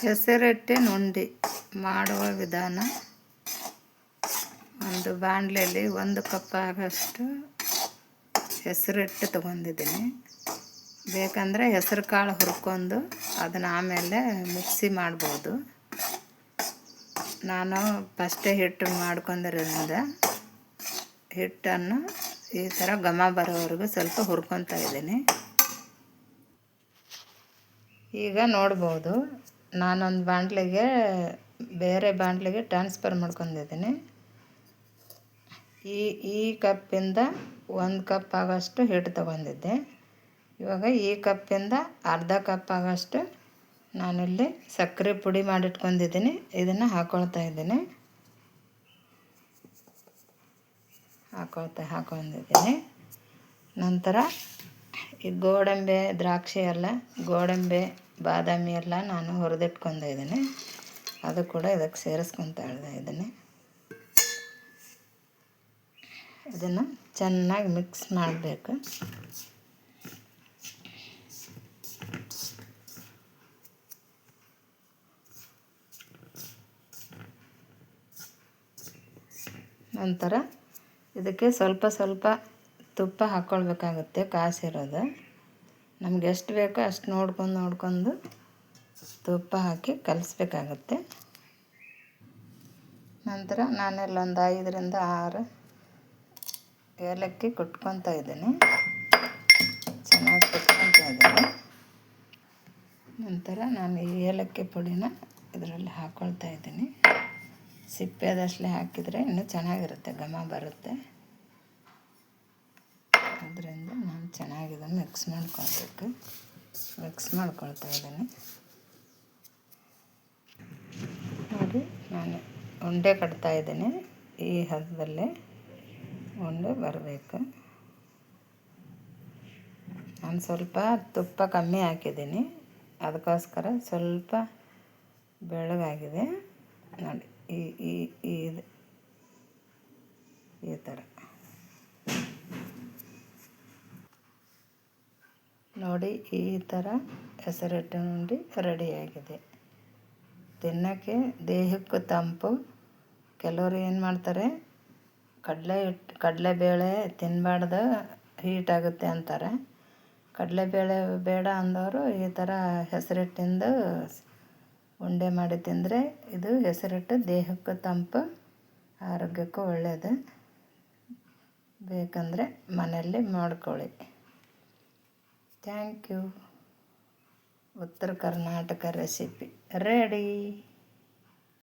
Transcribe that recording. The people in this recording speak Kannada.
ಹೆಸರಿಟ್ಟಿನ ಉಂಡೆ ಮಾಡುವ ವಿಧಾನ. ಒಂದು ಬಾಣಲೆಯಲ್ಲಿ 1 ಕಪ್ ಆಗೋಷ್ಟು ಹೆಸರಿಟ್ಟು ತೊಗೊಂಡಿದ್ದೀನಿ. ಬೇಕಂದರೆ ಹೆಸರು ಕಾಳು ಹುರ್ಕೊಂಡು ಅದನ್ನು ಆಮೇಲೆ ಮಿಕ್ಸಿ ಮಾಡ್ಬೋದು. ನಾನು ಫಸ್ಟೇ ಹಿಟ್ಟು ಮಾಡ್ಕೊಂಡಿರೋದ್ರಿಂದ ಹಿಟ್ಟನ್ನು ಈ ಥರ ಘಮ ಬರೋವರೆಗೂ ಸ್ವಲ್ಪ ಹುರ್ಕೊತಾ ಇದ್ದೀನಿ. ಈಗ ನೋಡ್ಬೋದು, ನಾನೊಂದು ಬಾಣಲೆಗೆ ಬೇರೆ ಬಾಣಲೆಗೆ ಟ್ರಾನ್ಸ್ಫರ್ ಮಾಡ್ಕೊಂಡಿದ್ದೀನಿ. ಈ ಕಪ್ಪಿಂದ 1 ಕಪ್ ಆಗೋಷ್ಟು ಹಿಟ್ಟು ತೊಗೊಂಡಿದ್ದೆ. ಇವಾಗ ಈ ಕಪ್ಪಿಂದ ಅರ್ಧ ಕಪ್ ಆಗೋಷ್ಟು ನಾನಿಲ್ಲಿ ಸಕ್ಕರೆ ಪುಡಿ ಮಾಡಿಟ್ಕೊಂಡಿದ್ದೀನಿ. ಇದನ್ನು ಹಾಕ್ಕೊಳ್ತಾ ಇದ್ದೀನಿ. ಹಾಕ್ಕೊಂಡಿದ್ದೀನಿ. ನಂತರ ಈ ಗೋಡಂಬಿ, ದ್ರಾಕ್ಷಿ ಎಲ್ಲ, ಗೋಡಂಬಿ, ಬಾದಾಮಿ ಎಲ್ಲ ನಾನು ಹುರಿದಿಟ್ಕೊಂಡಿದ್ದೀನಿ. ಅದು ಕೂಡ ಇದಕ್ಕೆ ಸೇರಿಸ್ಕೊತಾ ಇದ್ದೀನಿ. ಇದನ್ನು ಚೆನ್ನಾಗಿ ಮಿಕ್ಸ್ ಮಾಡಬೇಕು. ನಂತರ ಇದಕ್ಕೆ ಸ್ವಲ್ಪ ಸ್ವಲ್ಪ ತುಪ್ಪ ಹಾಕ್ಕೊಳ್ಬೇಕಾಗುತ್ತೆ, ಕಾಸಿರೋದು. ನಮ್ಗೆ ಎಷ್ಟು ಬೇಕೋ ಅಷ್ಟು ನೋಡ್ಕೊಂಡು ತುಪ್ಪ ಹಾಕಿ ಕಲಿಸ್ಬೇಕಾಗುತ್ತೆ. ನಂತರ ನಾನೆಲ್ಲ ಒಂದು 5ರಿಂದ 6 ಏಲಕ್ಕಿ ಕುಟ್ಕೊತಾ ಇದ್ದೀನಿ. ಚೆನ್ನಾಗಿ ಕುಟ್ಕೊತಾ ಇದ್ದೀನಿ. ನಂತರ ನಾನು ಈ ಏಲಕ್ಕಿ ಪುಡಿನ ಇದರಲ್ಲಿ ಹಾಕ್ಕೊಳ್ತಾ ಇದ್ದೀನಿ. ಸಿಪ್ಪೆದಷ್ಟೇ ಹಾಕಿದರೆ ಇನ್ನೂ ಚೆನ್ನಾಗಿರುತ್ತೆ, ಘಮ ಬರುತ್ತೆ. ಅದರಿಂದ ನಾನು ಚೆನ್ನಾಗಿದೆ ಮಿಕ್ಸ್ ಮಾಡ್ಕೊಳ್ತಾ ಇದ್ದೀನಿ. ನೋಡಿ, ನಾನು ಉಂಡೆ ಕಟ್ತಾ ಇದ್ದೀನಿ. ಈ ಹದದಲ್ಲೇ ಉಂಡೆ ಬರಬೇಕು. ನಾನು ಸ್ವಲ್ಪ ತುಪ್ಪ ಕಮ್ಮಿ ಹಾಕಿದ್ದೀನಿ, ಅದಕ್ಕೋಸ್ಕರ ಸ್ವಲ್ಪ ಬೆಳ್ಳಗಾಗಿದೆ. ನೋಡಿ, ಈ ಥರ ನೋಡಿ, ಈ ಥರ ಹೆಸರಿಟ್ಟಿನ ಉಂಡೆ ರೆಡಿಯಾಗಿದೆ. ತಿನ್ನೋಕ್ಕೆ ದೇಹಕ್ಕೂ ತಂಪು. ಕೆಲವರು ಏನು ಮಾಡ್ತಾರೆ, ಕಡಲೆಬೇಳೆ ತಿನ್ನಬಾರ್ದು, ಹೀಟಾಗುತ್ತೆ ಅಂತಾರೆ. ಕಡಲೆಬೇಳೆ ಬೇಡ ಅಂದವರು ಈ ಥರ ಹೆಸರಿಟ್ಟಿಂದು ಉಂಡೆ ಮಾಡಿ ತಿಂದರೆ ಇದು ಹೆಸರಿಟ್ಟು ದೇಹಕ್ಕೂ ತಂಪು, ಆರೋಗ್ಯಕ್ಕೂ ಒಳ್ಳೆಯದು. ಬೇಕಂದರೆ ಮನೆಯಲ್ಲಿ ಮಾಡ್ಕೊಳ್ಳಿ. Thank you. Uttara Karnataka recipe ready.